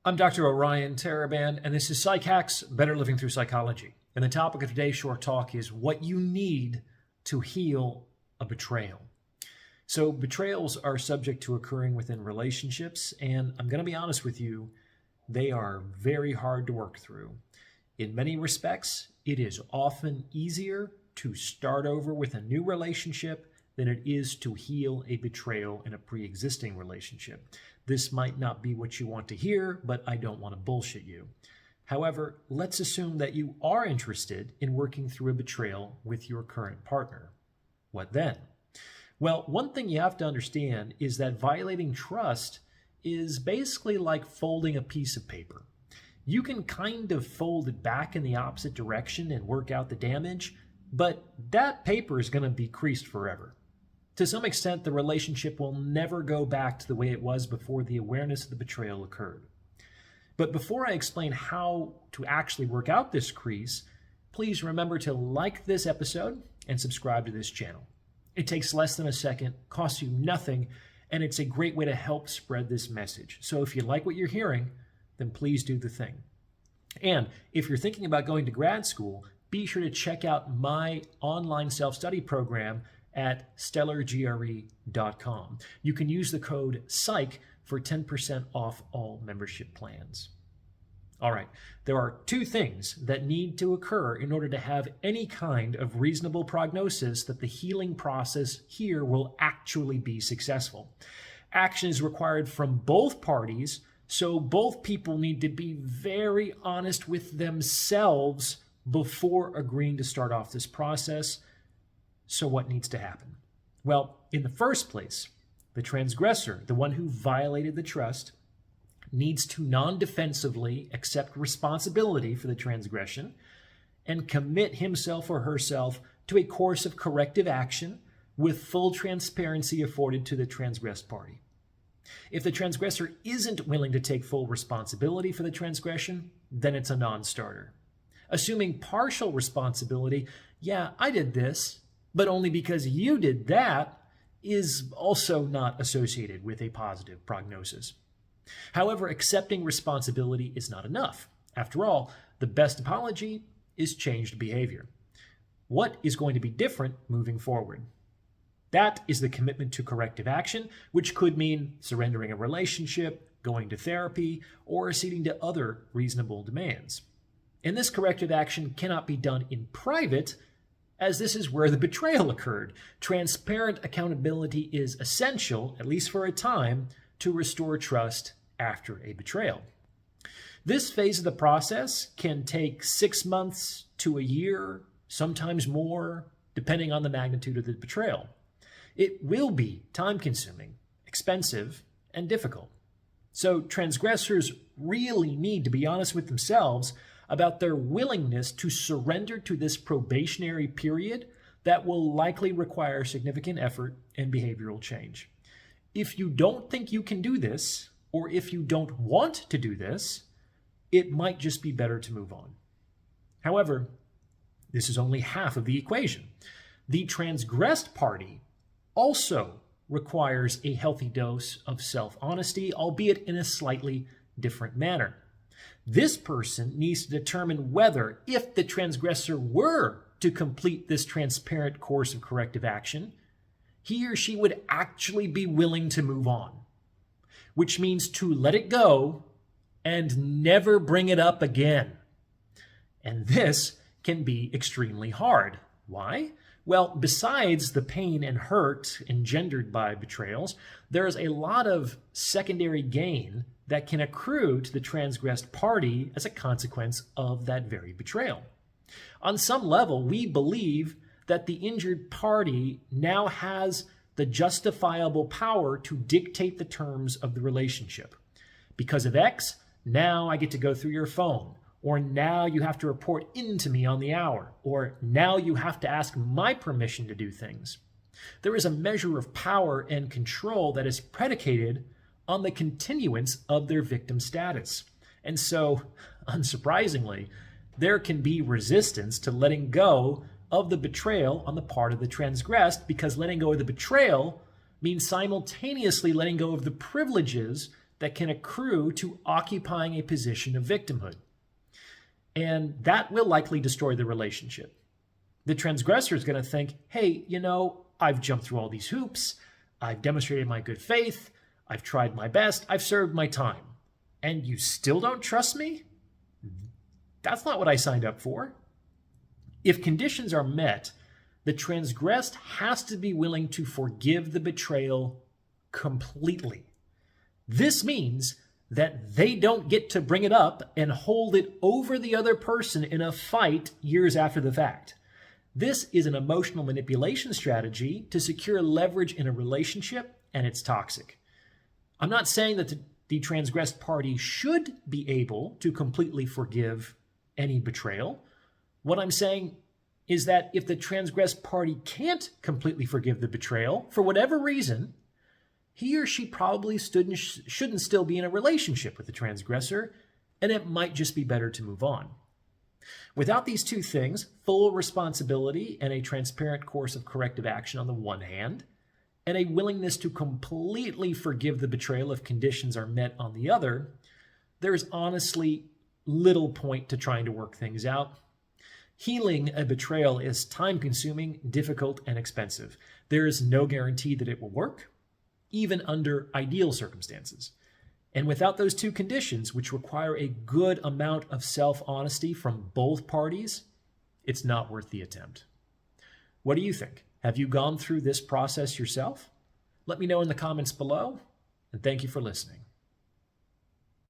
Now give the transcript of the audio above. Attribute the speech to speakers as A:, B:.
A: I'm Dr. Orion Taraban, and this is PsycHack's Better Living Through Psychology. And the topic of today's short talk is what you need to heal a betrayal. So betrayals are subject to occurring within relationships, and I'm going to be honest with you, they are very hard to work through. In many respects, it is often easier to start over with a new relationship than it is to heal a betrayal in a pre-existing relationship. This might not be what you want to hear, but I don't want to bullshit you. However, let's assume that you are interested in working through a betrayal with your current partner. What then? Well, one thing you have to understand is that violating trust is basically like folding a piece of paper. You can kind of fold it back in the opposite direction and work out the damage, but that paper is going to be creased forever. To some extent, the relationship will never go back to the way it was before the awareness of the betrayal occurred. But before I explain how to actually work out this crease, please remember to like this episode and subscribe to this channel. It takes less than a second, costs you nothing, and it's a great way to help spread this message. So if you like what you're hearing, then please do the thing. And if you're thinking about going to grad school, be sure to check out my online self-study program at stellargre.com. You can use the code PSYCH for 10% off all membership plans. All right, there are two things that need to occur in order to have any kind of reasonable prognosis that the healing process here will actually be successful. Action is required from both parties, so both people need to be very honest with themselves before agreeing to start off this process. So what needs to happen? Well, in the first place, the transgressor, the one who violated the trust, needs to non-defensively accept responsibility for the transgression and commit himself or herself to a course of corrective action with full transparency afforded to the transgressed party. If the transgressor isn't willing to take full responsibility for the transgression, then it's a non-starter. Assuming partial responsibility, yeah, I did this, but only because you did that, is also not associated with a positive prognosis. However, accepting responsibility is not enough. After all, the best apology is changed behavior. What is going to be different moving forward? That is the commitment to corrective action, which could mean surrendering a relationship, going to therapy, or acceding to other reasonable demands. And this corrective action cannot be done in private, as this is where the betrayal occurred. Transparent accountability is essential, at least for a time, to restore trust after a betrayal. This phase of the process can take 6 months to a year, sometimes more, depending on the magnitude of the betrayal. It will be time-consuming, expensive, and difficult. So transgressors really need to be honest with themselves about their willingness to surrender to this probationary period that will likely require significant effort and behavioral change. If you don't think you can do this, or if you don't want to do this, it might just be better to move on. However, this is only half of the equation. The transgressed party also requires a healthy dose of self-honesty, albeit in a slightly different manner. This person needs to determine whether, if the transgressor were to complete this transparent course of corrective action, he or she would actually be willing to move on, which means to let it go and never bring it up again. And this can be extremely hard. Why? Well, besides the pain and hurt engendered by betrayals, there's a lot of secondary gain that can accrue to the transgressed party as a consequence of that very betrayal. On some level, we believe that the injured party now has the justifiable power to dictate the terms of the relationship. Because of X, now I get to go through your phone, or now you have to report into me on the hour, or now you have to ask my permission to do things. There is a measure of power and control that is predicated on the continuance of their victim status. And so, unsurprisingly, there can be resistance to letting go of the betrayal on the part of the transgressed, because letting go of the betrayal means simultaneously letting go of the privileges that can accrue to occupying a position of victimhood. And that will likely destroy the relationship. The transgressor is going to think, hey, I've jumped through all these hoops. I've demonstrated my good faith. I've tried my best. I've served my time. And you still don't trust me? That's not what I signed up for. If conditions are met, the transgressed has to be willing to forgive the betrayal completely. This means that they don't get to bring it up and hold it over the other person in a fight years after the fact. This is an emotional manipulation strategy to secure leverage in a relationship, and it's toxic. I'm not saying that the transgressed party should be able to completely forgive any betrayal. What I'm saying is that if the transgressed party can't completely forgive the betrayal, for whatever reason, he or she probably shouldn't still be in a relationship with the transgressor, and it might just be better to move on. Without these two things, full responsibility and a transparent course of corrective action on the one hand, and a willingness to completely forgive the betrayal if conditions are met on the other, there's honestly little point to trying to work things out. Healing a betrayal is time-consuming, difficult, and expensive. There is no guarantee that it will work, even under ideal circumstances. And without those two conditions, which require a good amount of self-honesty from both parties, it's not worth the attempt. What do you think? Have you gone through this process yourself? Let me know in the comments below, and thank you for listening.